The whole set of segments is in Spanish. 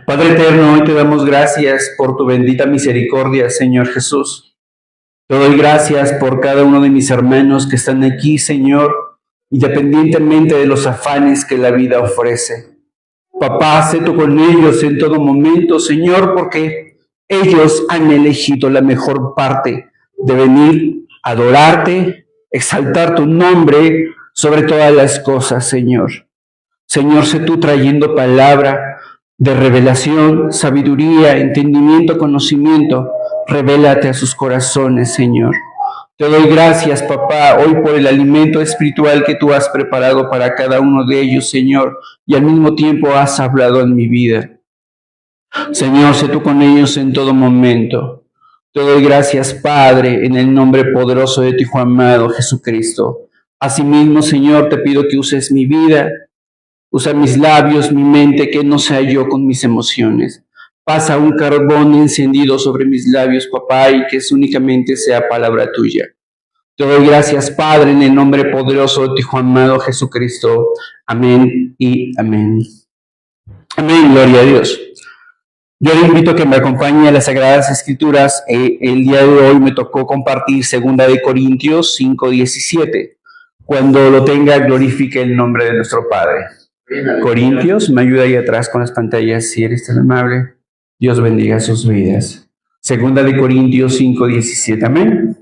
Padre eterno, hoy te damos gracias por tu bendita misericordia, Señor Jesús. Te doy gracias por cada uno de mis hermanos que están aquí, Señor, independientemente de los afanes que la vida ofrece. Papá, sé tú con ellos en todo momento, Señor, porque ellos han elegido la mejor parte de venir a adorarte, exaltar tu nombre sobre todas las cosas, Señor. Señor, sé tú trayendo palabra de revelación, sabiduría, entendimiento, conocimiento. Revélate a sus corazones, Señor. Te doy gracias, papá, hoy por el alimento espiritual que tú has preparado para cada uno de ellos, Señor, y al mismo tiempo has hablado en mi vida. Señor, sé tú con ellos en todo momento. Te doy gracias, Padre, en el nombre poderoso de tu Hijo amado, Jesucristo. Asimismo, Señor, te pido que uses mi vida, usa mis labios, mi mente, que no sea yo con mis emociones. Pasa un carbón encendido sobre mis labios, papá, y que únicamente sea palabra tuya. Te doy gracias, Padre, en el nombre poderoso de tu Hijo amado Jesucristo. Amén y amén. Amén, gloria a Dios. Yo le invito a que me acompañe a las Sagradas Escrituras. El día de hoy me tocó compartir 2 Corintios 5:17. Cuando lo tenga, glorifique el nombre de nuestro Padre. Corintios, me ayuda ahí atrás con las pantallas, si eres tan amable. Dios bendiga sus vidas. 2 Corintios 5:17, amén.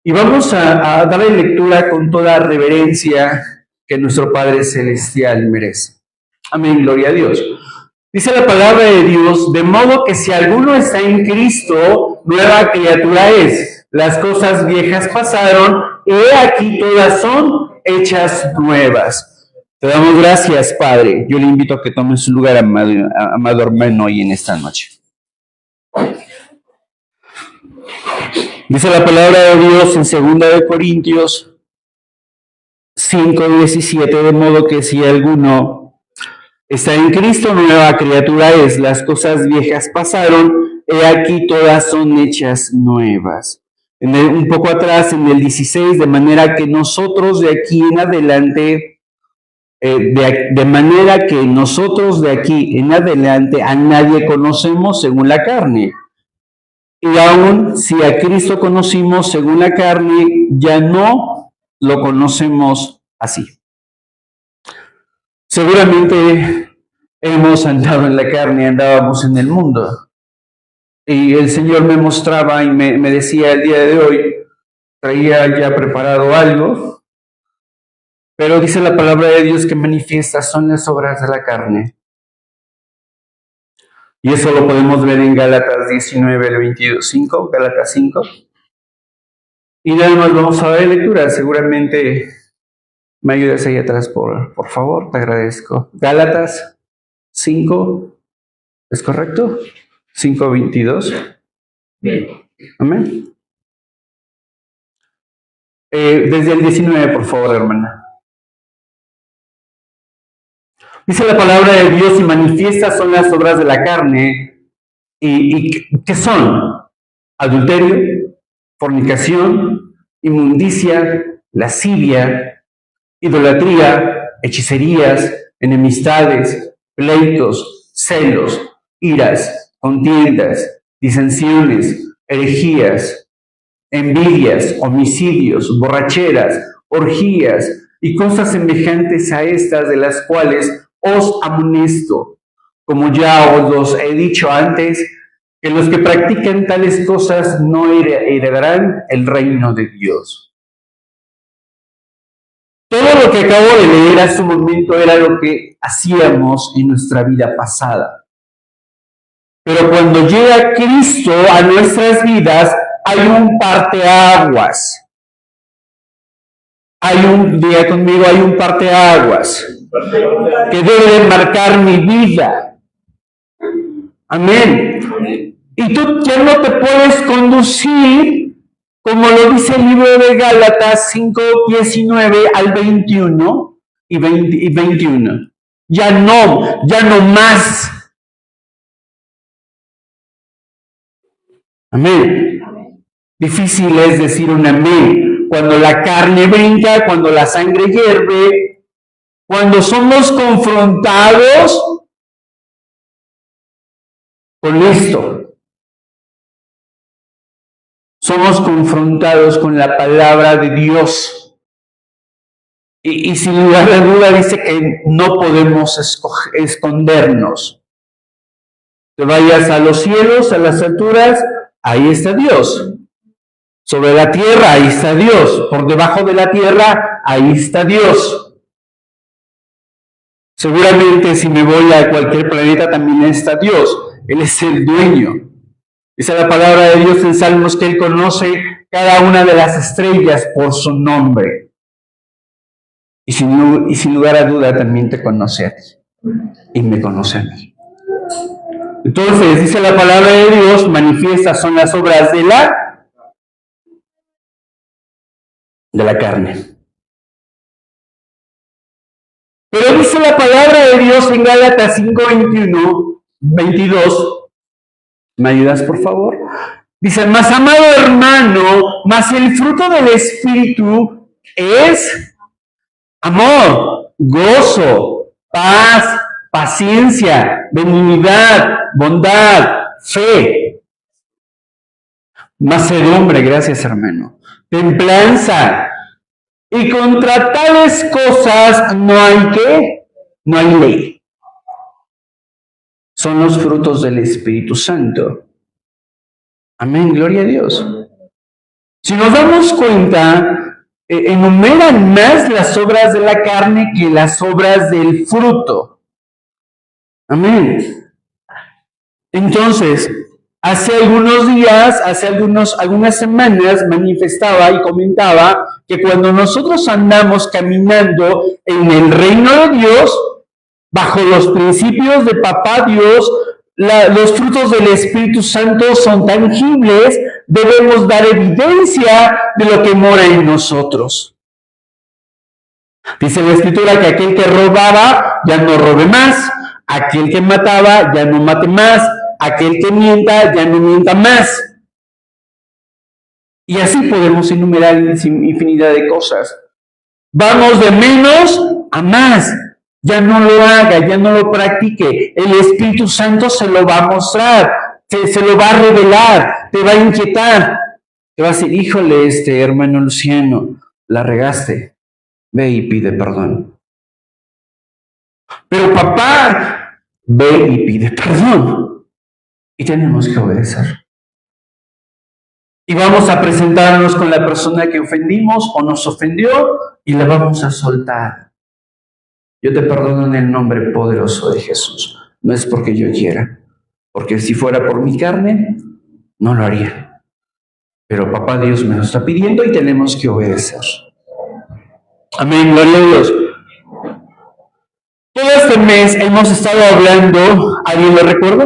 Y vamos a darle lectura con toda reverencia que nuestro Padre Celestial merece. Amén, gloria a Dios. Dice la palabra de Dios, de modo que si alguno está en Cristo, nueva criatura es. Las cosas viejas pasaron, y he aquí todas son hechas nuevas. Te damos gracias, Padre. Yo le invito a que tome su lugar, amado hermano, hoy en esta noche. Dice la palabra de Dios en 2 Corintios 5:17, de modo que si alguno está en Cristo, nueva criatura es. Las cosas viejas pasaron, he aquí todas son hechas nuevas. Un poco atrás, en el 16, de manera que nosotros de aquí en adelante, a nadie conocemos según la carne. Y aún si a Cristo conocimos según la carne, ya no lo conocemos así. Seguramente hemos andado en la carne, andábamos en el mundo. Y el Señor me mostraba y me decía el día de hoy, traía ya preparado algo, pero dice la palabra de Dios que manifiestas son las obras de la carne. Y eso lo podemos ver en Gálatas 19:22, Gálatas 5. Y nada más vamos a dar lectura. Seguramente me ayudas ahí atrás, por favor, te agradezco. Gálatas 5, ¿es correcto? 5:22. Amén. Desde el 19, por favor, hermana. Dice la palabra de Dios, y manifiestas son las obras de la carne. ¿Y qué son? Adulterio, fornicación, inmundicia, lascivia, idolatría, hechicerías, enemistades, pleitos, celos, iras, contiendas, disensiones, herejías, envidias, homicidios, borracheras, orgías y cosas semejantes a estas, de las cuales os amonesto, como ya os los he dicho antes, que los que practican tales cosas no heredarán el reino de Dios. Todo lo que acabo de leer hace un momento era lo que hacíamos en nuestra vida pasada. Pero cuando llega Cristo a nuestras vidas, hay un parteaguas. Diga conmigo, hay un parteaguas que debe marcar mi vida. Amén. Y tú ya no te puedes conducir, como lo dice el libro de Gálatas 5:19 al 21 y 21. Ya no más. Amén. Difícil es decir un amén cuando la carne brinca, cuando la sangre hierve, cuando somos confrontados Con esto, somos confrontados con la palabra de Dios. Y sin lugar a duda dice que no podemos escondernos. Te vayas a los cielos, a las alturas, ahí está Dios. Sobre la tierra, ahí está Dios. Por debajo de la tierra, ahí está Dios. Seguramente si me voy a cualquier planeta también está Dios. Él es el dueño. Dice la palabra de Dios en Salmos que Él conoce cada una de las estrellas por su nombre. Y sin lugar a duda también te conoce a ti. Y me conoce a mí. Entonces, dice la palabra de Dios, manifiestas son las obras de la carne. Pero dice la palabra de Dios en Gálatas 5:21, 22. ¿Me ayudas, por favor? Dice, más amado hermano, más el fruto del Espíritu es amor, gozo, paz, paciencia, benignidad, bondad, fe, mansedumbre, gracias hermano, templanza. Y contra tales cosas no hay ley. Son los frutos del Espíritu Santo. Amén, gloria a Dios. Si nos damos cuenta, enumeran más las obras de la carne que las obras del fruto. Amén. Entonces, hace algunos días, algunas semanas, manifestaba y comentaba que cuando nosotros andamos caminando en el reino de Dios, bajo los principios de Papá Dios, los frutos del Espíritu Santo son tangibles, debemos dar evidencia de lo que mora en nosotros. Dice la Escritura que aquel que robaba ya no robe más, aquel que mataba ya no mate más, aquel que mienta ya no mienta más. Y así podemos enumerar infinidad de cosas. Vamos de menos a más. Ya no lo haga, ya no lo practique. El Espíritu Santo se lo va a mostrar, se lo va a revelar, te va a inquietar. Te va a decir, híjole, hermano Luciano, la regaste. Ve y pide perdón. Pero papá, ve y pide perdón. Y tenemos que obedecer. Y vamos a presentarnos con la persona que ofendimos o nos ofendió y la vamos a soltar. Yo te perdono en el nombre poderoso de Jesús. No es porque yo quiera, porque si fuera por mi carne, no lo haría. Pero Papá Dios me lo está pidiendo y tenemos que obedecer. Amén, gloria a Dios. Todo este mes hemos estado hablando, ¿alguien lo recuerda?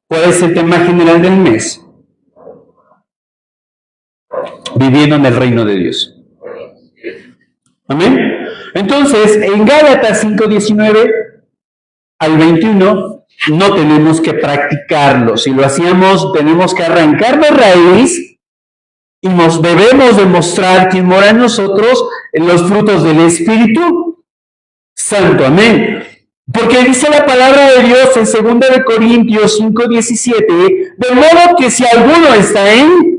¿Cuál es el tema general del mes? Viviendo en el reino de Dios. Amén. Entonces, en Gálatas 5:19 al 21, no tenemos que practicarlo. Si lo hacíamos, tenemos que arrancar de raíz y nos debemos demostrar quién mora en nosotros en los frutos del Espíritu Santo. Amén. Porque dice la palabra de Dios en 2 Corintios 5:17, de modo que si alguno está en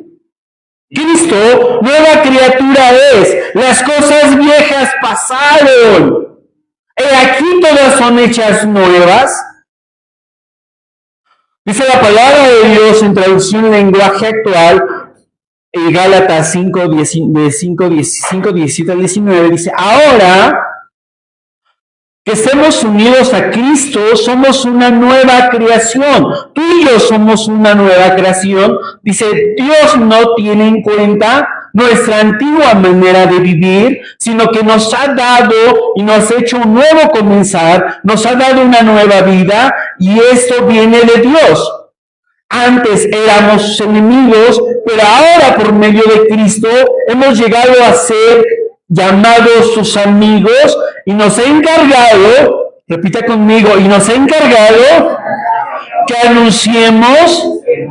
Cristo, nueva criatura es. Las cosas viejas pasaron. He aquí todas son hechas nuevas. Dice la palabra de Dios en traducción lenguaje actual, en Gálatas 5:17 al 19, dice, ahora que estemos unidos a Cristo, somos una nueva creación. Tú y yo somos una nueva creación. Dice, Dios no tiene en cuenta nuestra antigua manera de vivir, sino que nos ha dado y nos ha hecho un nuevo comenzar, nos ha dado una nueva vida, y esto viene de Dios. Antes éramos sus enemigos, pero ahora por medio de Cristo hemos llegado a ser llamados sus amigos, y nos ha encargado, repita conmigo, y nos ha encargado que anunciemos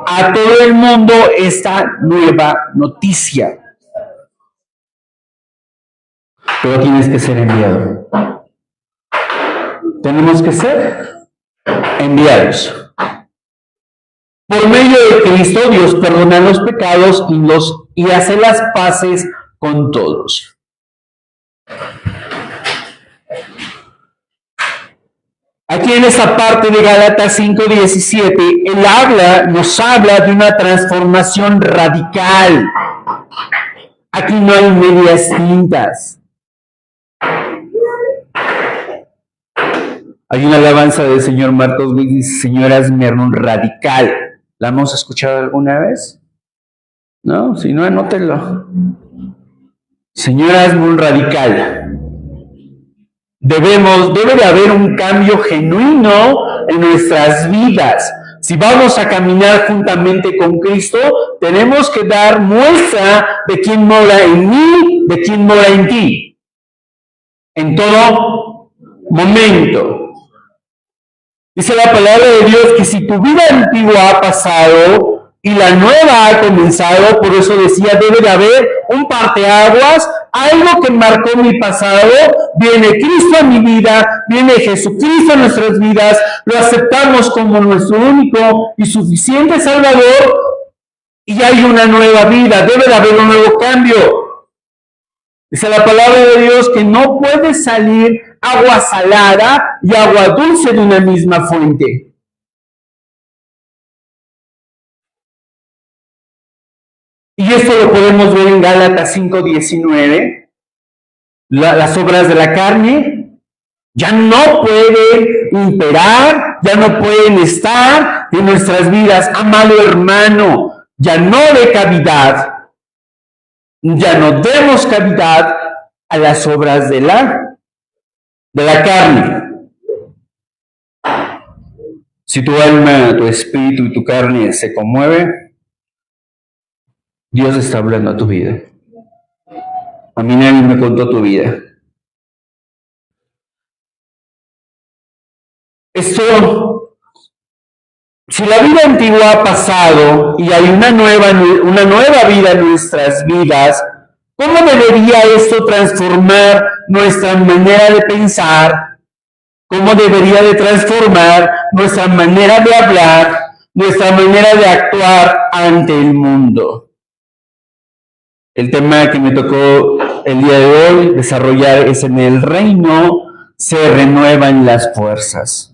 a todo el mundo esta nueva noticia. Pero tienes que ser enviado. Tenemos que ser enviados. medio de Cristo, Dios perdona los pecados y hace las paces con todos. Aquí en esa parte de Gálatas 5:17, nos habla de una transformación radical. Aquí no hay medias tintas. Hay una alabanza del señor Marcos Witt, dice, Señor, hazme un radical. ¿La hemos escuchado alguna vez? No, si no, anótenlo. Señor, hazme un radical. Debe de haber un cambio genuino en nuestras vidas. Si vamos a caminar juntamente con Cristo, tenemos que dar muestra de quién mora en mí, de quién mora en ti. En todo momento. Dice la palabra de Dios que si tu vida antigua ha pasado y la nueva ha comenzado, por eso decía, debe de haber un parteaguas, algo que marcó mi pasado, viene Cristo a mi vida, viene Jesucristo a nuestras vidas, lo aceptamos como nuestro único y suficiente Salvador, y hay una nueva vida, debe de haber un nuevo cambio. Dice la palabra de Dios que no puede salir agua salada y agua dulce de una misma fuente. Y esto lo podemos ver en Gálatas 5:19. Las obras de la carne ya no pueden imperar, ya no pueden estar en nuestras vidas. Amado hermano, ya no dé cavidad, ya no demos cavidad a las obras de la carne. Si tu alma, tu espíritu y tu carne se conmueve, Dios está hablando a tu vida. A mí nadie me contó tu vida. Esto, si la vida antigua ha pasado y hay una nueva vida en nuestras vidas, ¿cómo debería esto transformar nuestra manera de pensar? ¿Cómo debería de transformar nuestra manera de hablar, nuestra manera de actuar ante el mundo? El tema que me tocó el día de hoy desarrollar es: en el reino se renuevan las fuerzas.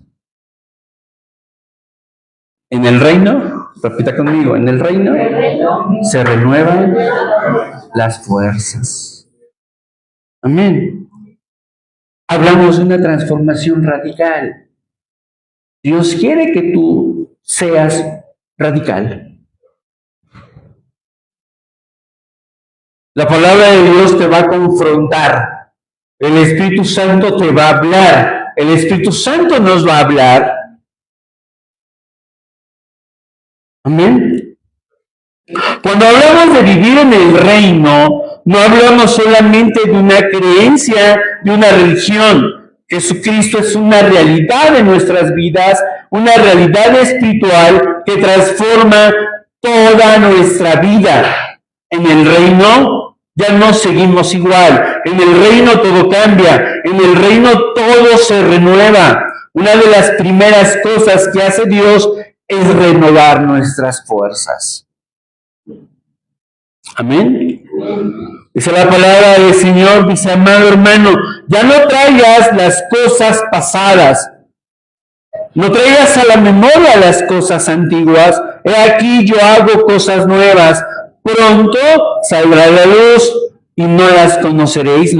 En el reino, repita conmigo, en el reino se renuevan las fuerzas. Amén. Hablamos de una transformación radical. Dios quiere que tú seas radical. La palabra de Dios te va a confrontar. El Espíritu Santo te va a hablar. El Espíritu Santo nos va a hablar. Amén. Cuando hablamos de vivir en el reino, no hablamos solamente de una creencia, de una religión. Jesucristo es una realidad en nuestras vidas, una realidad espiritual que transforma toda nuestra vida. En el reino ya no seguimos igual. En el reino todo cambia. En el reino todo se renueva. Una de las primeras cosas que hace Dios es renovar nuestras fuerzas. Amén. Dice la palabra del Señor, dice, amado hermano, ya no traigas las cosas pasadas, no traigas a la memoria las cosas antiguas. He aquí yo hago cosas nuevas. Pronto saldrá la luz y no las conoceréis.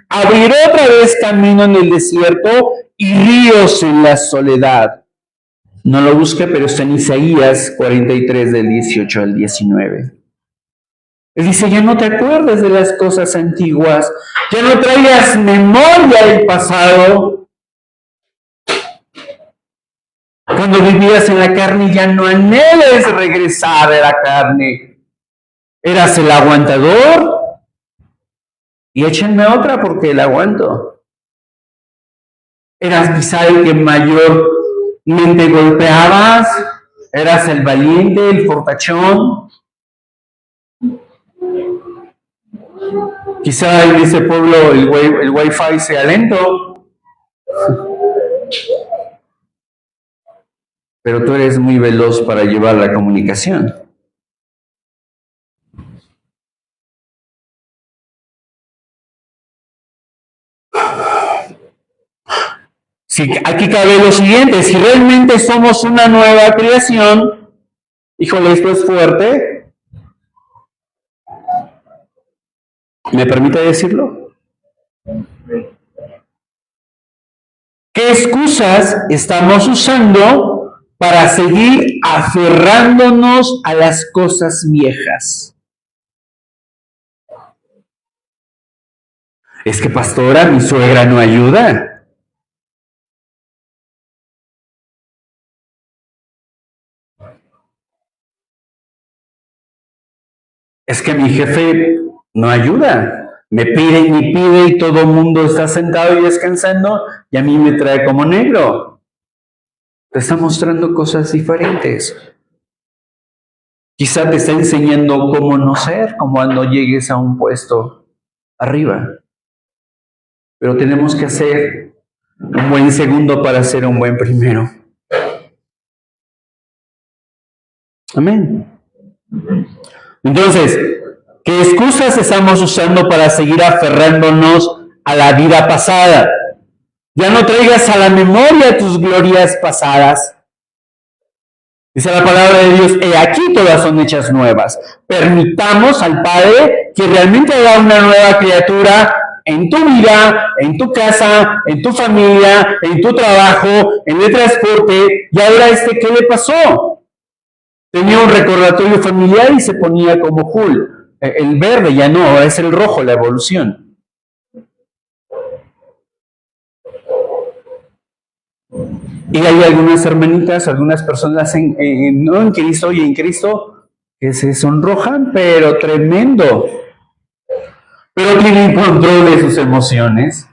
Abriré otra vez camino en el desierto y ríos en la soledad. No lo busque, pero está en Isaías 43, del 18 al 19. Él dice, ya no te acuerdes de las cosas antiguas, ya no traigas memoria del pasado. Cuando vivías en la carne, ya no anheles regresar a la carne. Eras el aguantador, y échenme otra porque la aguanto. Eras quizá el que mayormente golpeabas, eras el valiente, el fortachón. Quizá en ese pueblo el wifi sea lento. pero tú eres muy veloz para llevar la comunicación. Sí, aquí cabe lo siguiente: si realmente somos una nueva creación, híjole, esto es fuerte, ¿me permite decirlo? ¿Qué excusas estamos usando para seguir aferrándonos a las cosas viejas? Es que, pastora, mi suegra no ayuda. Es que mi jefe no ayuda. Me pide y pide y todo el mundo está sentado y descansando y a mí me trae como negro. Te está mostrando cosas diferentes. Quizá te está enseñando cómo no ser, como cuando llegues a un puesto arriba. Pero tenemos que hacer un buen segundo para ser un buen primero. Amén. Entonces, ¿qué excusas estamos usando para seguir aferrándonos a la vida pasada? Ya no traigas a la memoria tus glorias pasadas. Dice la palabra de Dios: he aquí todas son hechas nuevas. Permitamos al Padre que realmente haga una nueva criatura en tu vida, en tu casa, en tu familia, en tu trabajo, en el transporte. Y ahora ¿qué le pasó? Tenía un recordatorio familiar y se ponía como cool. El verde ya no, ahora es el rojo, la evolución. Y hay algunas hermanitas, algunas personas no en Cristo y en Cristo que se sonrojan, pero tremendo. Pero tienen control de sus emociones.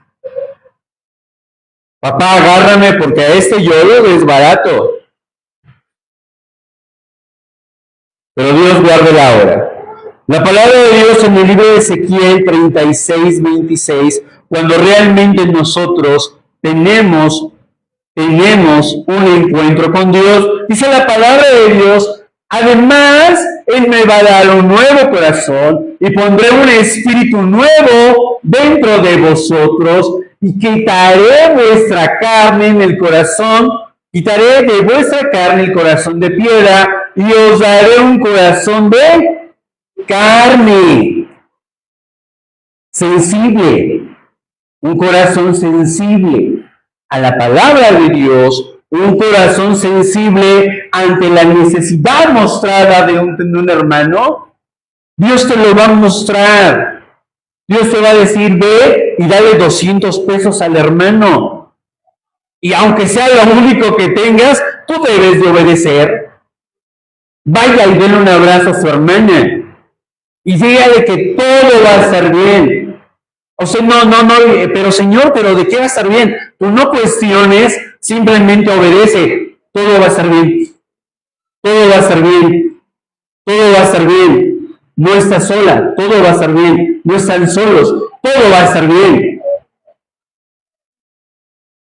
Papá, agárrame porque a yo lo desbarato. Pero Dios guarde la hora. La palabra de Dios en el libro de Ezequiel 36, 26, cuando realmente nosotros tenemos un encuentro con Dios, dice la palabra de Dios: además, Él me va a dar un nuevo corazón y pondré un espíritu nuevo dentro de vosotros y quitaré vuestra carne en el corazón, quitaré de vuestra carne el corazón de piedra y os daré un corazón de carne, sensible, un corazón sensible a la palabra de Dios, un corazón sensible ante la necesidad mostrada de un hermano. Dios te lo va a mostrar. Dios te va a decir: ve y dale 200 pesos al hermano. Y aunque sea lo único que tengas, tú debes de obedecer. Vaya y denle un abrazo a su hermana. Y dígale que todo va a estar bien. O sea, no, pero Señor, ¿pero de qué va a estar bien? Tú no cuestiones, simplemente obedece. Todo va a estar bien. Todo va a estar bien. Todo va a estar bien. No estás sola, todo va a estar bien. No están solos, todo va a estar bien.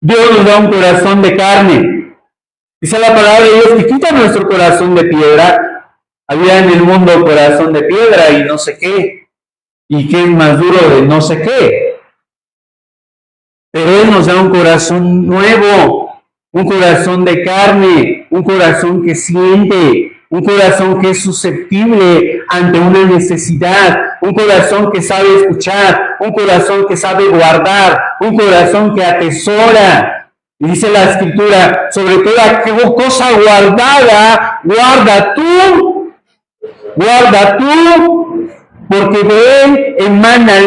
Dios nos da un corazón de carne. Dice la palabra de Dios que quita nuestro corazón de piedra. Había en el mundo corazón de piedra y no sé qué. ¿Y qué es más duro de no sé qué? Pero Él nos da un corazón nuevo, un corazón de carne, un corazón que siente, un corazón que es susceptible ante una necesidad, un corazón que sabe escuchar, un corazón que sabe guardar, un corazón que atesora. Y dice la Escritura: sobre toda cosa guardada, guarda tú, porque de Él emana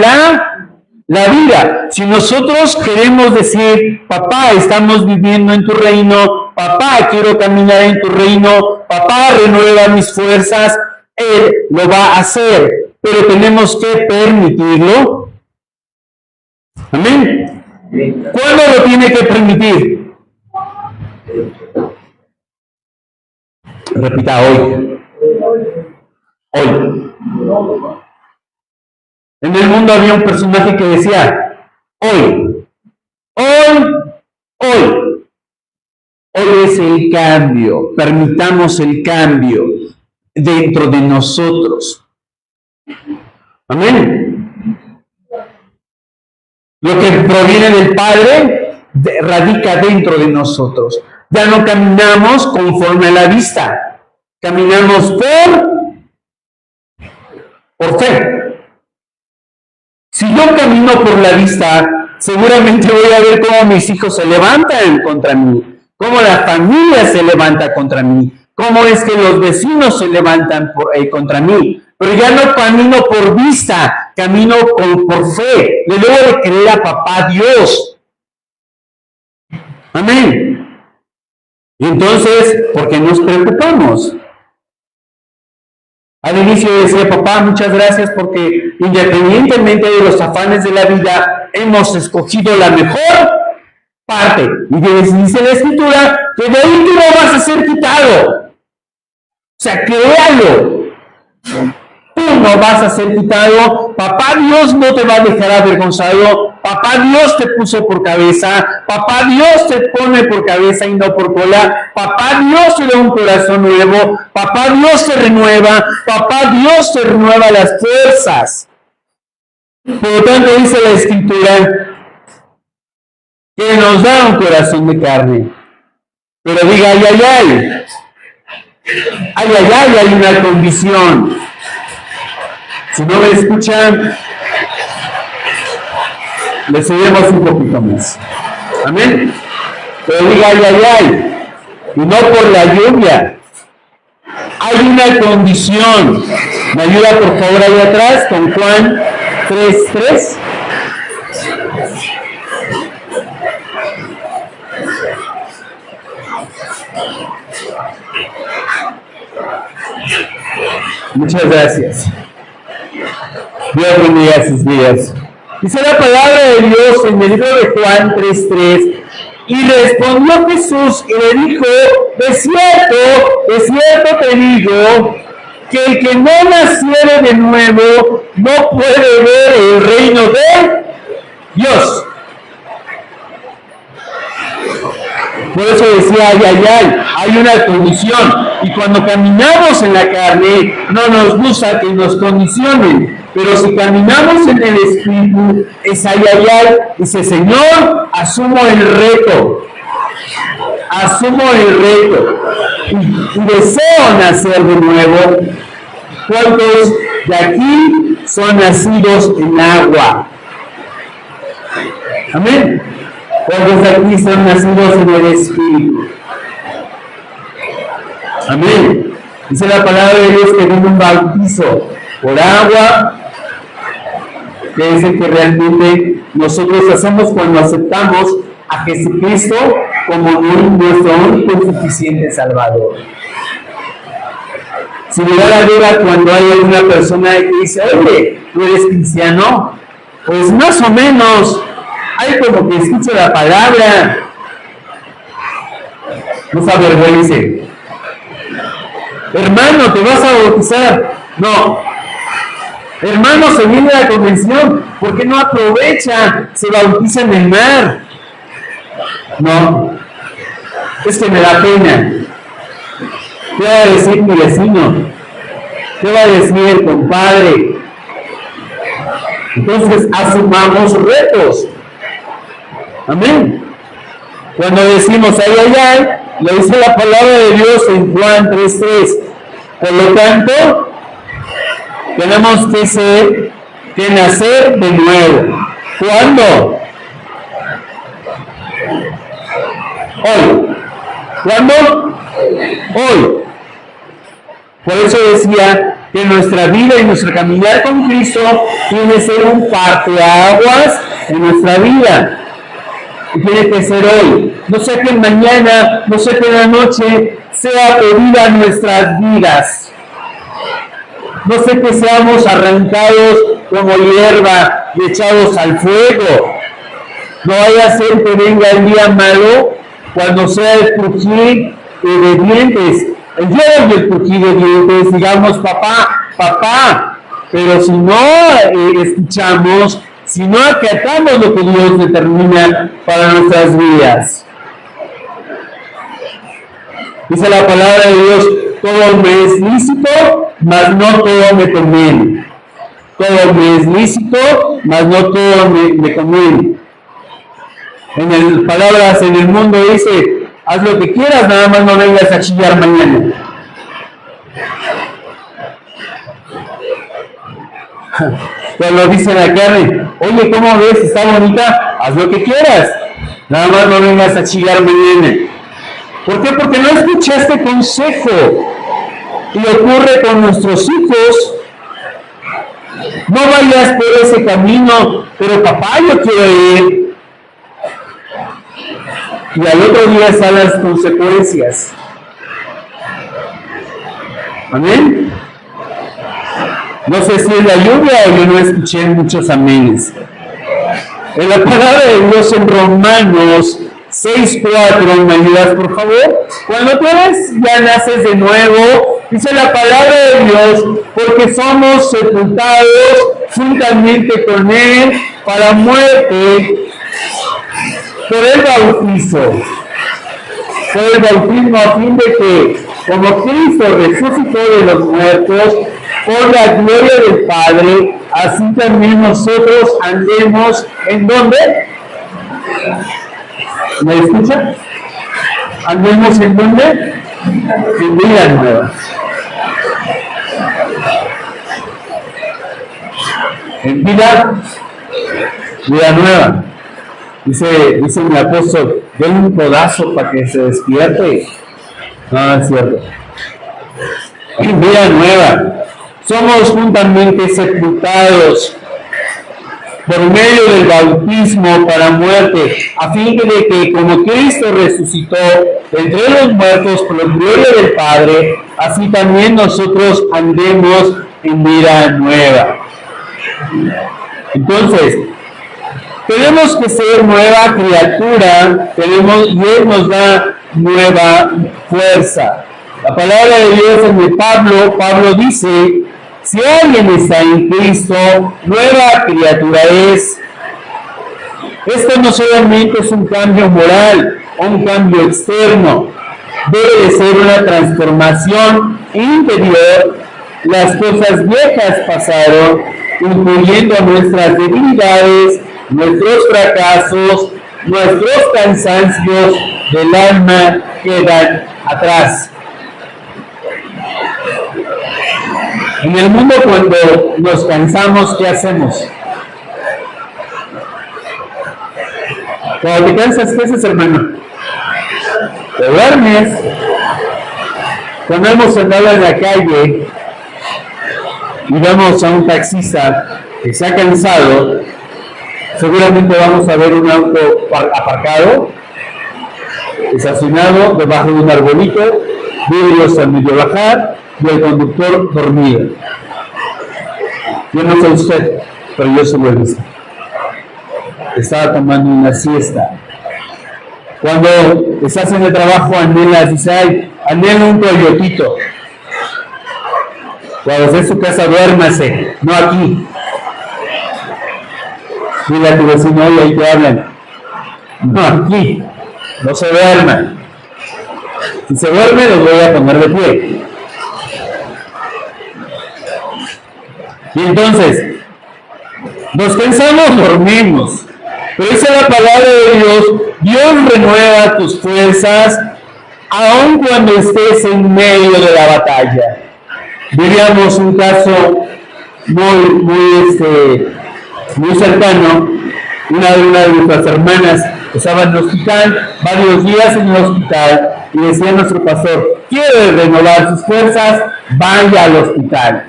la vida. Si nosotros queremos decir: papá, estamos viviendo en tu reino, papá, quiero caminar en tu reino, papá, renueva mis fuerzas, Él lo va a hacer, pero tenemos que permitirlo. Amén. ¿Cuándo lo tiene que permitir? Repita: hoy. Hoy. En el mundo había un personaje que decía: hoy. Hoy es el cambio. Permitamos el cambio dentro de nosotros. Amén. Lo que proviene del Padre radica dentro de nosotros. Ya no caminamos conforme a la vista. Caminamos por fe. Si yo camino por la vista, seguramente voy a ver cómo mis hijos se levantan contra mí, cómo la familia se levanta contra mí, cómo es que los vecinos se levantan contra mí. Pero ya no camino por vista, camino por fe. Le debo de creer a papá Dios. Amén. Y entonces, ¿por qué nos preocupamos? Al inicio decía, papá, muchas gracias porque independientemente de los afanes de la vida, hemos escogido la mejor parte. Y dice la Escritura que de ahí tú no vas a ser quitado. O sea, créalo. Tú no vas a ser quitado. Papá Dios no te va a dejar avergonzado. Papá Dios te puso por cabeza. Papá Dios te pone por cabeza y no por cola. Papá Dios te da un corazón nuevo. Papá Dios te renueva. Papá Dios te renueva las fuerzas. Por lo tanto, dice la Escritura que nos da un corazón de carne. Pero diga, ay, ay, ay. Ay, ay, ay, hay una condición. Si no me escuchan, le seguimos un poquito más. Amén. Pero diga, ay, ay, ay. Y no por la lluvia. Hay una condición. ¿Me ayuda por favor ahí atrás con Juan 3:3? Muchas gracias. Dios bendiga sus vidas. Dice la palabra de Dios en el libro de Juan 3:3. Y respondió Jesús y le dijo, de cierto te digo, que el que no naciere de nuevo no puede ver el reino de Dios. Por eso decía, ay, ay, ay, hay una condición. Y cuando caminamos en la carne, no nos gusta que nos condicionen. Pero si caminamos en el Espíritu, es ay, ay, ay. Dice, Señor, asumo el reto. Asumo el reto. Y deseo nacer de nuevo. ¿Cuántos de aquí son nacidos en agua? Amén. ¿Cuántos de aquí son nacidos en el Espíritu? Amén. Dice la palabra de Dios que viene un bautizo por agua, que es el que realmente nosotros hacemos cuando aceptamos a Jesucristo como nuestro único y suficiente Salvador. Si me da la duda cuando hay alguna persona que dice, oye, ¿tú eres cristiano? Pues más o menos. Hay como que escucho la palabra. No se avergüence. Hermano, ¿te vas a bautizar? No. Hermano, se viene a la convención. ¿Por qué no aprovecha? Se bautiza en el mar. No. Es que me da pena. ¿Qué va a decir mi vecino? ¿Qué va a decir el compadre? Entonces, asumamos retos. Amén. Cuando decimos ay, ay, ay, lo dice la palabra de Dios en Juan 3:3. Por lo tanto, tenemos que nacer de nuevo. ¿Cuándo? Hoy. ¿Cuándo? Hoy. Por eso decía que nuestra vida y nuestro caminar con Cristo tiene que ser un parteaguas en nuestra vida. Y tiene que ser hoy. No sé que mañana, no sé que en la noche sea pedida nuestras vidas. No sé que seamos arrancados como hierba y echados al fuego. No vaya a ser que venga el día malo cuando sea el crujir de dientes. El día del crujir de dientes, digamos, papá, papá. Pero si no escuchamos, si no acatamos lo que Dios determina para nuestras vidas. Dice la palabra de Dios, todo me es lícito, mas no todo me conviene. Todo me es lícito, mas no todo me conviene. Palabras en el mundo dice, haz lo que quieras, nada más no vengas a chillar mañana. Cuando dicen la carne, oye, ¿cómo ves? ¿Está bonita? Haz lo que quieras, nada más no vengas a chillar mañana. ¿Por qué? Porque no escuchaste consejo. Y ocurre con nuestros hijos. No vayas por ese camino, pero papá, yo quiero ir. Y al otro día están las consecuencias. Amén. No sé si es la lluvia o yo no escuché muchos amenes. En la palabra de Dios en Romanos 6:4, ¿me ayudas por favor? Cuando tú ya naces de nuevo, dice la palabra de Dios, porque somos sepultados juntamente con Él para muerte por el bautizo. Por el bautismo, a fin de que, como Cristo resucitó de los muertos, por la gloria del Padre, así también nosotros andemos ¿en dónde? ¿Me escucha? ¿Andemos en dónde? En vida nueva. En vida nueva. Dice mi apóstol, denle un codazo para que se despierte. No, es cierto. En vida nueva. Somos juntamente sepultados por medio del bautismo para muerte, a fin de que como Cristo resucitó entre los muertos por la gloria del Padre, así también nosotros andemos en vida nueva. Entonces, tenemos que ser nueva criatura, y Él nos da nueva fuerza. La palabra de Dios en Pablo dice, si alguien está en Cristo, nueva criatura es. Esto no solamente es un cambio moral o un cambio externo, debe de ser una transformación interior. Las cosas viejas pasaron, incluyendo nuestras debilidades, nuestros fracasos, nuestros cansancios del alma quedan atrás. En el mundo, cuando nos cansamos, ¿qué hacemos? Cuando te cansas, ¿qué haces, hermano? Te duermes. Cuando hemos andado en la calle y vemos a un taxista que se ha cansado, seguramente vamos a ver un auto aparcado, estacionado debajo de un arbolito, vidrios a medio bajar y el conductor dormido. Yo no sé usted, pero yo se lo he visto. Estaba tomando una siesta. Cuando estás en el trabajo, anhelas, dice, ay, anhelo un Toyotito. Cuando estés en su casa, duérmase, no aquí. Dile a tu vecino, oye, ahí te hablan. No aquí, no se duerman. Si se duerme, los voy a poner de pie. Y entonces, nos cansamos, dormimos. Pero dice la palabra de Dios, Dios renueva tus fuerzas aun cuando estés en medio de la batalla. Vivíamos un caso muy cercano. Una de nuestras hermanas estaba en el hospital, varios días en el hospital, y decía nuestro pastor, quiere renovar sus fuerzas, vaya al hospital.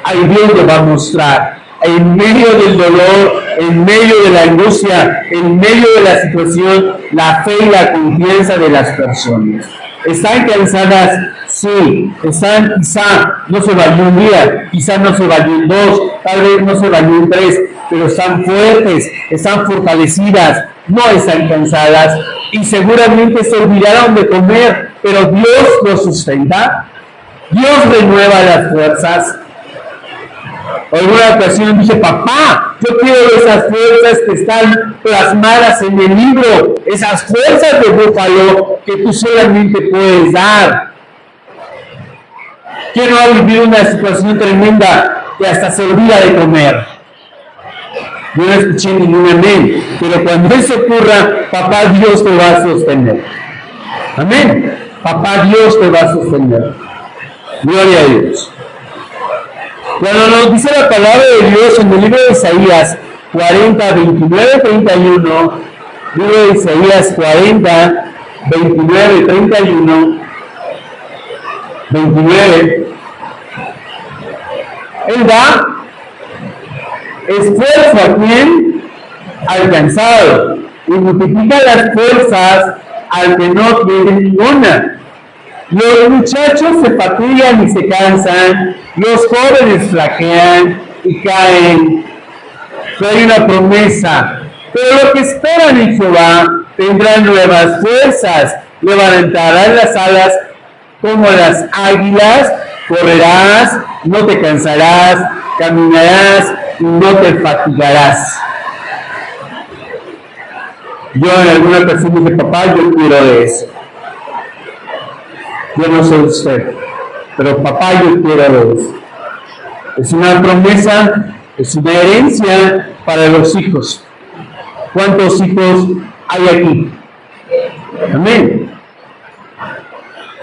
Ahí Dios le va a mostrar, en medio del dolor, en medio de la angustia, en medio de la situación, la fe y la confianza de las personas. ¿Están cansadas? Sí. Están, quizá no se bañó un día, quizá no se bañó en 2, tal vez no se bañó en 3, pero están fuertes, están fortalecidas, no están cansadas y seguramente se olvidaron de comer, pero Dios los sustenta, Dios renueva las fuerzas. Alguna ocasión dije, papá, yo quiero esas fuerzas que están plasmadas en el libro, esas fuerzas de búfalo que tú solamente puedes dar. ¿Quién no ha vivido una situación tremenda que hasta se olvida de comer? Yo no escuché ningún amén, pero cuando eso ocurra, papá Dios te va a sostener. Amén. Papá Dios te va a sostener. Gloria a Dios. Cuando nos dice la palabra de Dios en el libro de Isaías 40, 29, 31, libro de Isaías 40, 29, 31, 29, Él da esfuerzo a quien alcanzado y multiplica las fuerzas al que no tiene ninguna. Los muchachos se fatigan y se cansan, los jóvenes flaquean y caen. Pero hay una promesa, pero los que esperan en Jehová tendrán nuevas fuerzas, levantarán las alas como las águilas, correrás, no te cansarás, caminarás y no te fatigarás. Yo en alguna ocasión dije, papá, yo quiero de eso. Yo no sé usted, pero papá, yo quiero de eso. Es una promesa, es una herencia para los hijos. ¿Cuántos hijos hay aquí? Amén.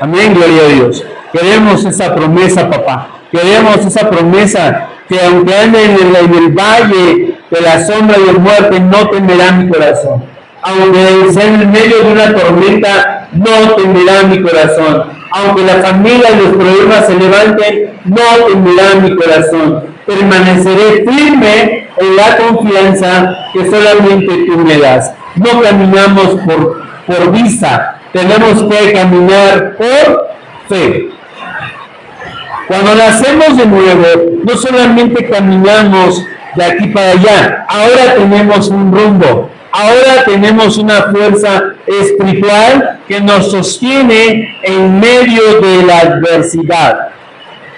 Amén, gloria a Dios. Queremos esa promesa, papá. Queremos esa promesa que aunque ande en el valle de la sombra y de muerte, no temerá mi corazón. Aunque sea en medio de una tormenta, no temerá mi corazón. Aunque la familia y los problemas se levanten, no temerá mi corazón. Permaneceré firme en la confianza que solamente tú me das. No caminamos por vista, tenemos que caminar por fe. Cuando nacemos de nuevo, no solamente caminamos de aquí para allá, ahora tenemos un rumbo. Ahora tenemos una fuerza espiritual que nos sostiene en medio de la adversidad.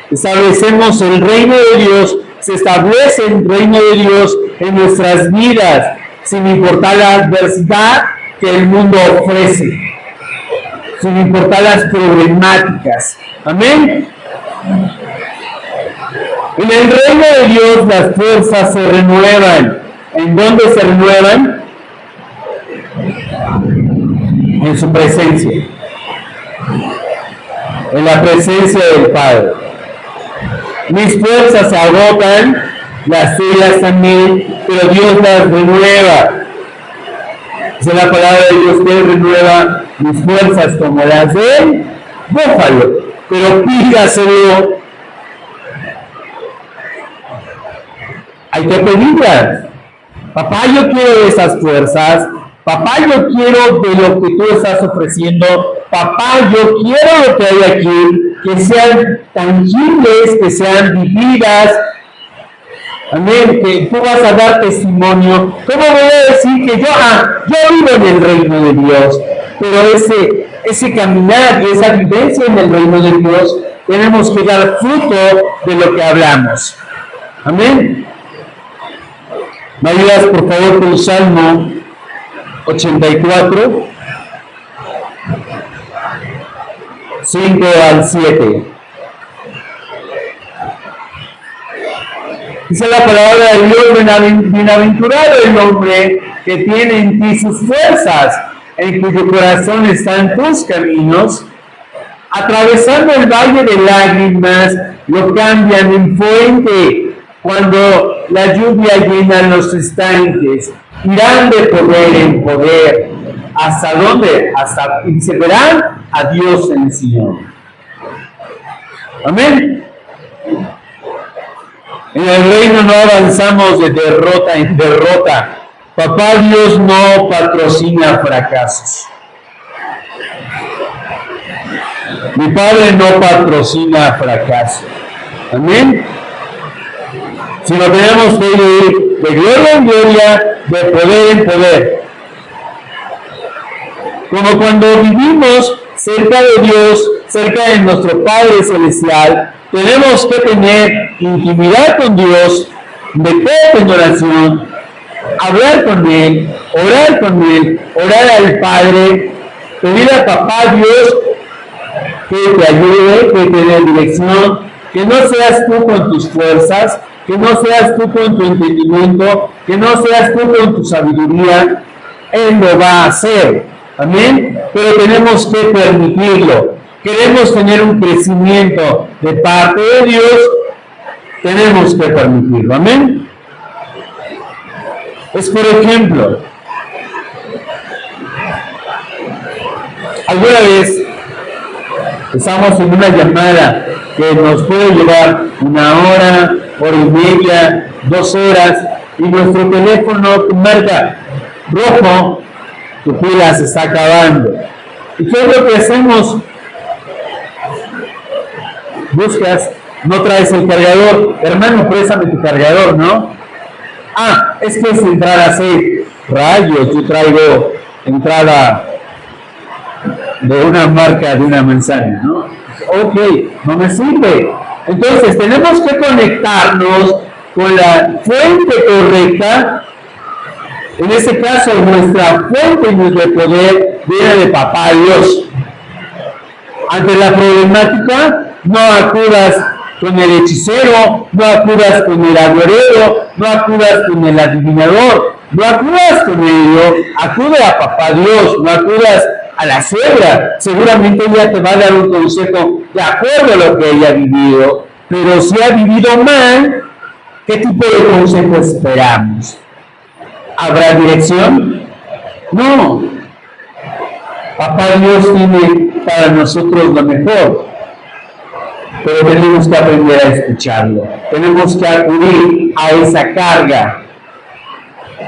Establecemos el reino de Dios, se establece el reino de Dios en nuestras vidas, sin importar la adversidad que el mundo ofrece, sin importar las problemáticas. Amén. En el reino de Dios las fuerzas se renuevan. ¿En dónde se renuevan? En su presencia, en la presencia del Padre. Mis fuerzas se agotan, las tuyas también, pero Dios las renueva. Dice la palabra de Dios que Él renueva mis fuerzas como las del búfalo, pero pídaselo. Hay que pedirlas. Papá, yo quiero esas fuerzas. Papá, yo quiero de lo que tú estás ofreciendo. Papá, yo quiero lo que hay aquí, que sean tangibles, que sean vividas. Amén, que tú vas a dar testimonio. ¿Cómo voy a decir que yo vivo en el reino de Dios? Pero ese caminar y esa vivencia en el reino de Dios, tenemos que dar fruto de lo que hablamos. Amén. ¿Me ayudas, por favor, con el Salmo 84, 5 al 7. Dice la palabra de Dios: bienaventurado el hombre que tiene en ti sus fuerzas, en cuyo corazón están tus caminos. Atravesando el valle de lágrimas, lo cambian en fuente. Cuando la lluvia llena los estanques, irán de poder en poder. ¿Hasta dónde? Y se verán a Dios en el Sion. Amén. En el reino no avanzamos de derrota en derrota. Papá Dios no patrocina fracasos. Mi Padre no patrocina fracasos. Amén. Sino tenemos que ir de gloria en gloria, de poder en poder. Como cuando vivimos cerca de Dios, cerca de nuestro Padre Celestial, tenemos que tener intimidad con Dios, meterte en oración, hablar con Él, orar al Padre, pedir a Papá Dios que te ayude, que te dé dirección, que no seas tú con tus fuerzas, que no seas tú con tu entendimiento, que no seas tú con tu sabiduría. Él lo va a hacer, amén, pero tenemos que permitirlo. Queremos tener un crecimiento de parte de Dios, tenemos que permitirlo, amén. Es por ejemplo, alguna vez estamos en una llamada que nos puede llevar 1 hora, hora y media, 2 horas, y nuestro teléfono marca rojo, tu pila se está acabando. ¿Y qué es lo que hacemos? Buscas, no traes el cargador, hermano, préstame tu cargador, ¿no? Ah, es que es entrada 6 rayos, yo traigo entrada de una marca de una manzana, ¿no? Ok, no me sirve. Entonces tenemos que conectarnos con la fuente correcta. En este caso, nuestra fuente y nuestro poder viene de Papá Dios. Ante la problemática, no acudas con el hechicero, no acudas con el agorero, no acudas con el adivinador, no acudas con ello, acude a Papá Dios, no acudas a la suegra. Seguramente ella te va a dar un consejo de acuerdo a lo que ella ha vivido, pero si ha vivido mal, ¿qué tipo de consejo esperamos? ¿Habrá dirección? No. Papá Dios tiene para nosotros lo mejor, pero tenemos que aprender a escucharlo. Tenemos que acudir a esa carga,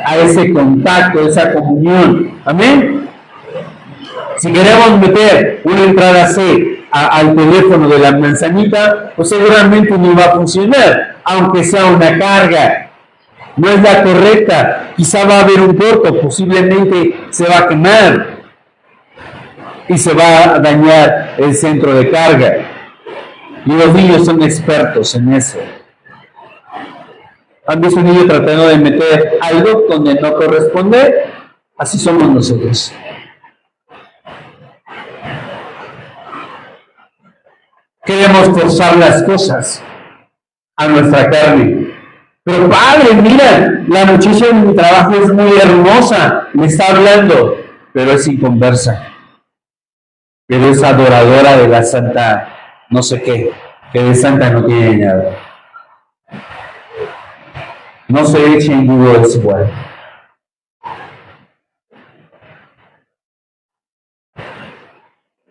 a ese contacto, a esa comunión. Amén. Si queremos meter una entrada C al teléfono de la manzanita, pues seguramente no va a funcionar, aunque sea una carga. No es la correcta, quizá va a haber un corto, posiblemente se va a quemar y se va a dañar el centro de carga. Y los niños son expertos en eso. ¿Han visto un niño tratando de meter algo donde no corresponde? Así somos nosotros. Queremos forzar las cosas a nuestra carne. Pero padre, mira, la muchacha de mi trabajo es muy hermosa, me está hablando, pero es inconversa. Pero es adoradora de la santa no sé qué, que de santa no tiene nada. No se eche en duda desigual.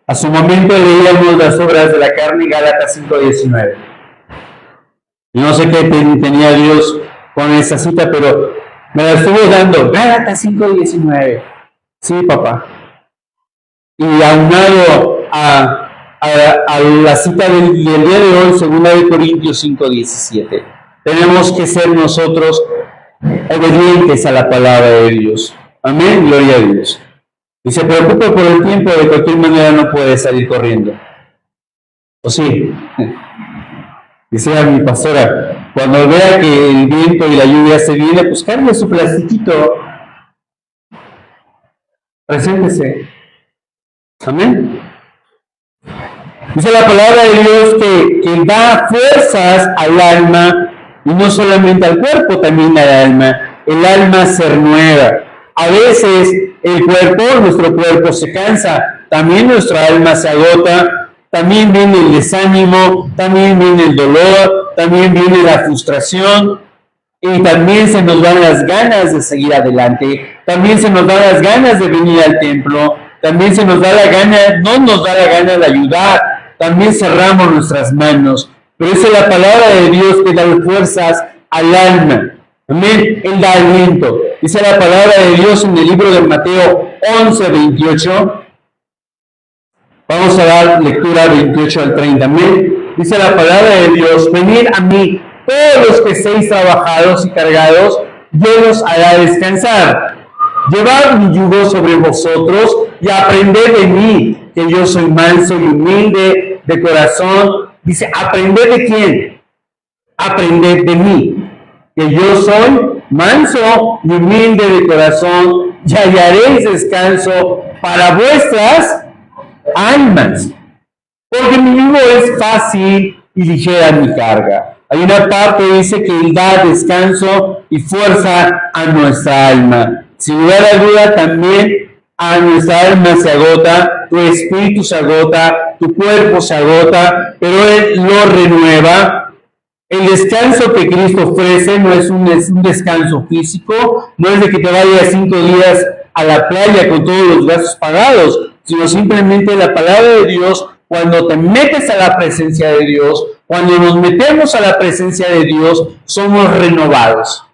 A su momento leíamos las obras de la carne, Gálatas 5:19. Y no sé qué tenía Dios con esa cita, pero me la estuvo dando. Gálatas 5:19. Sí, papá. Y aunado a la cita del día de hoy, 2 Corintios 5:17. Tenemos que ser nosotros obedientes a la palabra de Dios. Amén, gloria a Dios. Y se preocupa por el tiempo, de cualquier manera no puede salir corriendo. ¿O sí? Decía mi pastora, cuando vea que el viento y la lluvia se viene, pues cargue su plastiquito. Preséntese. Amén. Dice la palabra de Dios que da fuerzas al alma, y no solamente al cuerpo, también al alma. El alma se renueva. A veces nuestro cuerpo se cansa, también nuestra alma se agota, también viene el desánimo, también viene el dolor, también viene la frustración, y también se nos dan las ganas de seguir adelante, también se nos dan las ganas de venir al templo, también no nos da la gana de ayudar, también cerramos nuestras manos, pero esa es la palabra de Dios que da fuerzas al alma. Amén. Él da aliento. Dice la palabra de Dios en el libro de Mateo 11:28. Vamos a dar lectura 28 al 30. Amén. Dice la palabra de Dios: venid a mí, todos los que estéis trabajados y cargados, yo los haré descansar. Llevad mi yugo sobre vosotros y aprended de mí, que yo soy manso y humilde de corazón, Dice, ¿aprended de quién? Aprended de mí, que yo soy manso y humilde de corazón, y hallaréis descanso para vuestras almas. Porque mi yugo es fácil y ligera mi carga. Hay una parte que dice que Él da descanso y fuerza a nuestra alma. Sin lugar a duda, también a nuestra alma se agota, tu espíritu se agota, tu cuerpo se agota, pero Él lo renueva. El descanso que Cristo ofrece no es un descanso físico, no es de que te vayas 5 días a la playa con todos los gastos pagados, sino simplemente la palabra de Dios. Cuando te metes a la presencia de Dios, cuando nos metemos a la presencia de Dios, somos renovados.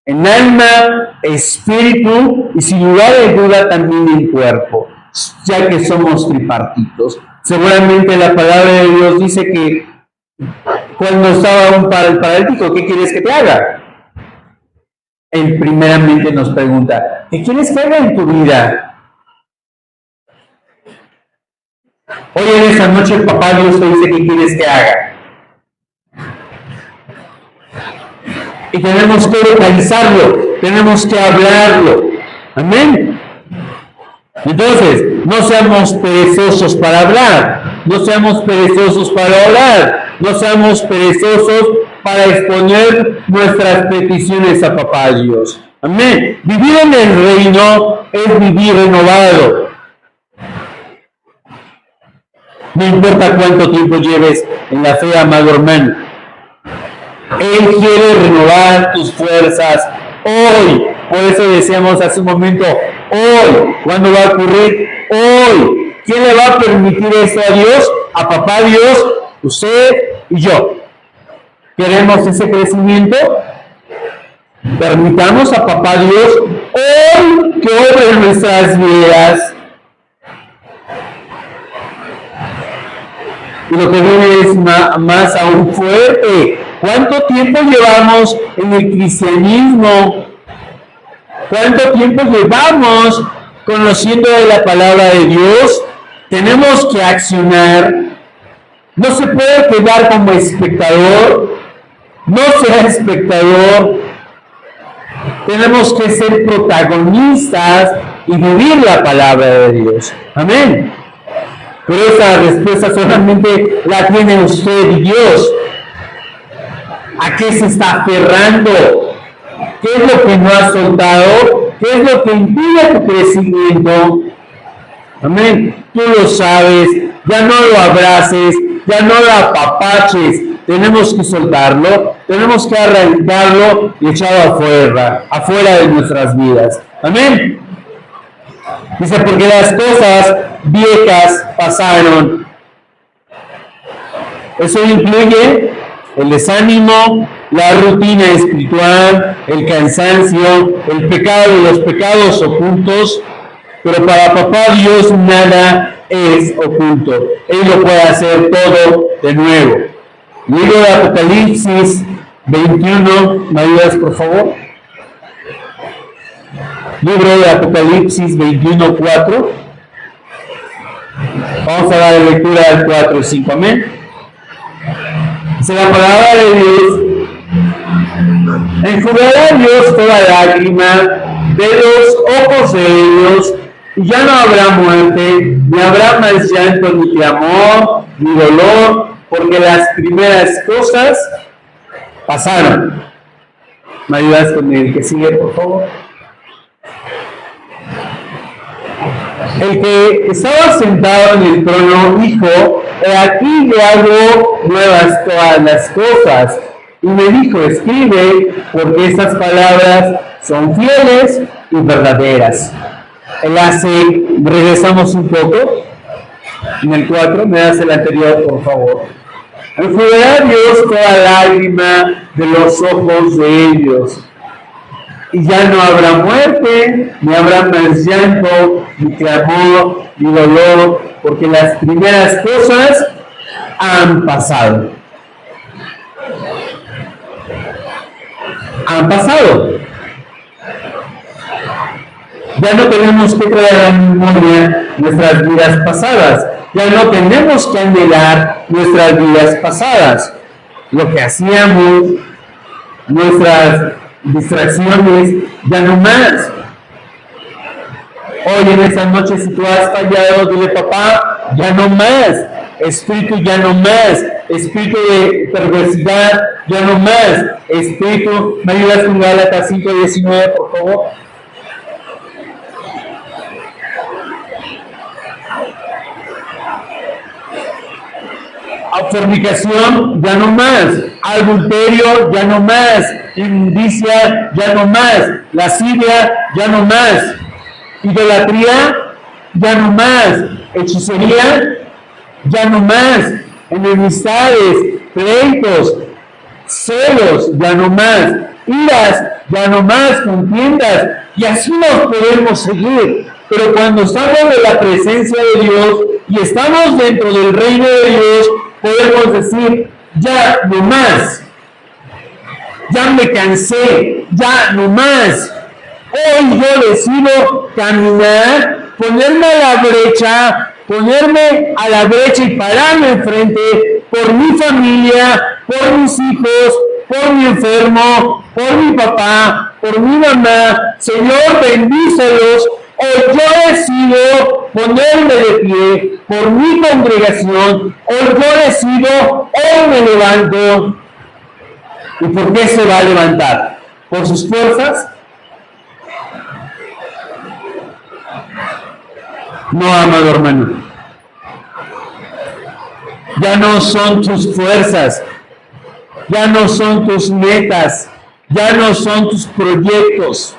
En alma, espíritu y sin lugar de duda también en cuerpo, ya que somos tripartitos. Seguramente la palabra de Dios dice que cuando estaba el paralítico, ¿qué quieres que te haga? Él primeramente nos pregunta, ¿qué quieres que haga en tu vida? Hoy en esta noche el papá Dios te dice qué quieres que haga. Y tenemos que localizarlo, tenemos que hablarlo. Amén. Entonces, no seamos perezosos para hablar, no seamos perezosos para orar, no seamos perezosos para exponer nuestras peticiones a papá Dios. Amén. Vivir en el reino es vivir renovado. No importa cuánto tiempo lleves en la fe, amado hermano. Él quiere renovar tus fuerzas hoy. Por eso decíamos hace un momento, hoy. ¿Cuándo va a ocurrir? Hoy. ¿Quién le va a permitir esto a Dios? A papá Dios, usted y yo. ¿Queremos ese crecimiento? Permitamos a papá Dios hoy que obre en nuestras vidas. Y lo que viene es más aún fuerte. ¿Cuánto tiempo llevamos en el cristianismo? ¿Cuánto tiempo llevamos conociendo de la palabra de Dios? Tenemos que accionar. No se puede quedar como espectador. No sea espectador. Tenemos que ser protagonistas y vivir la palabra de Dios. Amén. Pero esa respuesta solamente la tiene usted y Dios. ¿A qué se está aferrando? ¿Qué es lo que no ha soltado? ¿Qué es lo que impide tu crecimiento? Amén. Tú lo sabes. Ya no lo abraces. Ya no lo apapaches. Tenemos que soltarlo. Tenemos que arrancarlo y echarlo afuera de nuestras vidas. Amén. Dice, porque las cosas viejas pasaron. Eso incluye el desánimo, la rutina espiritual, el cansancio, el pecado y los pecados ocultos. Pero para papá Dios nada es oculto. Él lo puede hacer todo de nuevo. Libro de Apocalipsis 21, ¿me ayudas por favor? Libro de Apocalipsis 21:4. Vamos a dar lectura al 4 y 5. Amén. Dice la palabra de Dios: enjugará Dios toda lágrima de los ojos de ellos, y ya no habrá muerte, ni habrá más llanto, ni clamor, ni dolor, porque las primeras cosas pasaron. ¿Me ayudas con el que sigue, por favor? El que estaba sentado en el trono dijo: he aquí le hago nuevas todas las cosas. Y me dijo: escribe, porque estas palabras son fieles y verdaderas. Regresamos un poco. En el 4, me das el anterior, por favor. Enjugará Dios toda lágrima de los ojos de ellos. Y ya no habrá muerte, ni habrá más llanto, ni clamor, ni dolor, porque las primeras cosas han pasado. Han pasado. Ya no tenemos que traer a memoria nuestras vidas pasadas. Ya no tenemos que anhelar nuestras vidas pasadas, lo que hacíamos, nuestras distracciones, ya no más. Hoy en esta noche, si tú has fallado, dile: papá, ya no más. Espíritu, ya no más. Espíritu de perversidad, ya no más. Espíritu, ¿me ayudas con Gálatas 5:19, por favor? Fornicación, ya no más. Adulterio, ya no más. Inmundicia, ya no más. Lascivia, ya no más. Idolatría, ya no más. Hechicería, ya no más. Enemistades, pleitos, celos, ya no más. Iras, ya no más. Contiendas, y así nos podemos seguir. Pero cuando estamos en la presencia de Dios y estamos dentro del reino de Dios, podemos decir: ya no más. Ya me cansé, ya no más. Hoy yo decido caminar, ponerme a la brecha y pararme enfrente por mi familia, por mis hijos, por mi enfermo, por mi papá, por mi mamá. Señor, bendícelos. Hoy yo decido ponerme de pie por mi congregación. Hoy yo decido, hoy me levanto. ¿Y por qué se va a levantar? ¿Por sus fuerzas? No, amado hermano. Ya no son tus fuerzas, ya no son tus metas, ya no son tus proyectos.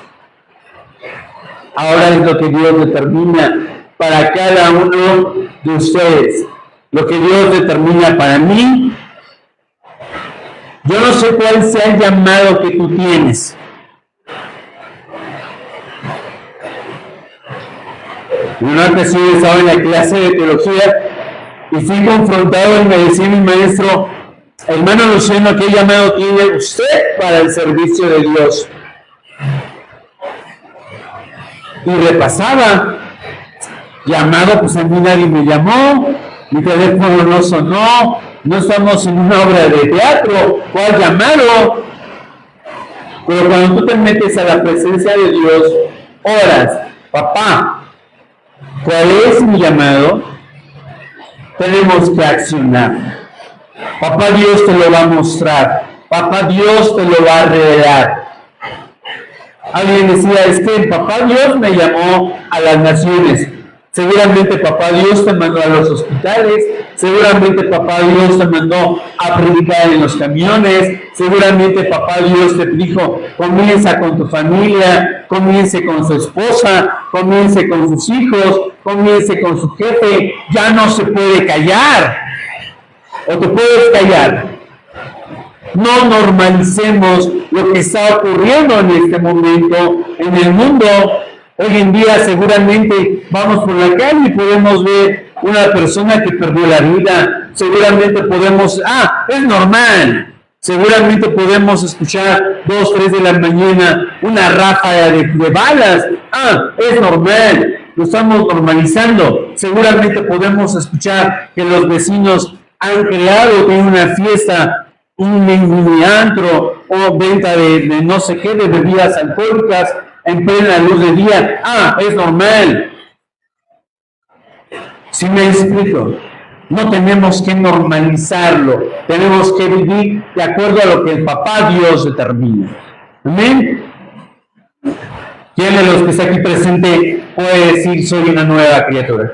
Ahora es lo que Dios determina para cada uno de ustedes. Lo que Dios determina para mí. Yo no sé cuál sea el llamado que tú tienes. En una ocasión estaba en la clase de teología y fui confrontado y me decía mi maestro: hermano Luciano, ¿qué llamado tiene usted para el servicio de Dios? Y repasaba: llamado, pues a mí nadie me llamó, mi teléfono no sonó, no estamos en una obra de teatro, ¿cuál llamado? Pero cuando tú te metes a la presencia de Dios, oras: papá, ¿cuál es mi llamado? Tenemos que accionar. Papá Dios te lo va a mostrar. Papá Dios te lo va a revelar. Alguien decía: es que papá Dios me llamó a las naciones. Seguramente papá Dios te mandó a los hospitales, seguramente papá Dios te mandó a predicar en los camiones, seguramente papá Dios te dijo: comienza con tu familia, comience con su esposa, comience con sus hijos, comience con su jefe. Ya no se puede callar. ¿O te puedes callar? No normalicemos lo que está ocurriendo en este momento en el mundo. Hoy en día seguramente vamos por la calle y podemos ver una persona que perdió la vida. Seguramente podemos, es normal. Seguramente podemos escuchar 2, 3 de la mañana una ráfaga de balas. Es normal. Lo estamos normalizando. Seguramente podemos escuchar que los vecinos han creado una fiesta, un mini antro o venta de no sé qué, de bebidas alcohólicas en plena luz del día. Es normal. ¿Sí me explico? No tenemos que normalizarlo, tenemos que vivir de acuerdo a lo que el papá Dios determina. ¿Amén? ¿Quién de los que está aquí presente puede decir: soy una nueva criatura?